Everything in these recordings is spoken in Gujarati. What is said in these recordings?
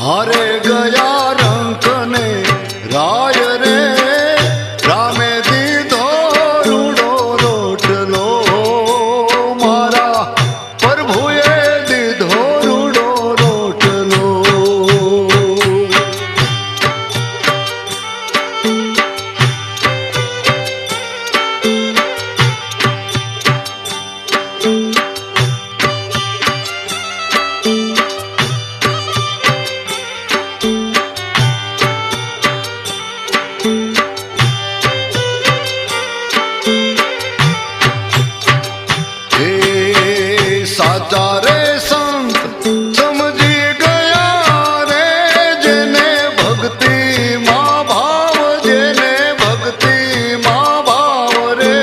હારે ગયા રંક ને રાય રે રામે દીધો રૂડો રોટલો મારા પ્રભુએ દીધો રૂડો રોટલો સાચા રે સંત સમજી ગયા રે જેને ભક્તિ માં ભાવ જેને ભક્તિ માં ભાવ રે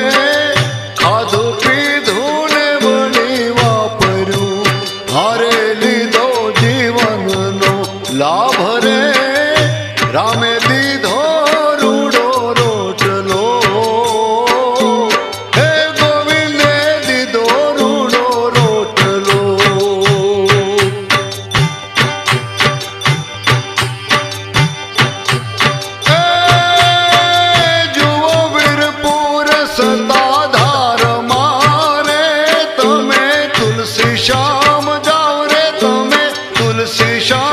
ખાધું પીધું ને બની વાપર્યું હારે લીધો જીવનનો લાભ રે રામે દીધો રૂડો રોટલો હે ગોવિંદે દીધો રૂડો રોટલો જુઓ વીરપુર સતાધાર મારે તમે તુલસી શ્યામ જાઓ રે તમે તુલસી શ્યામ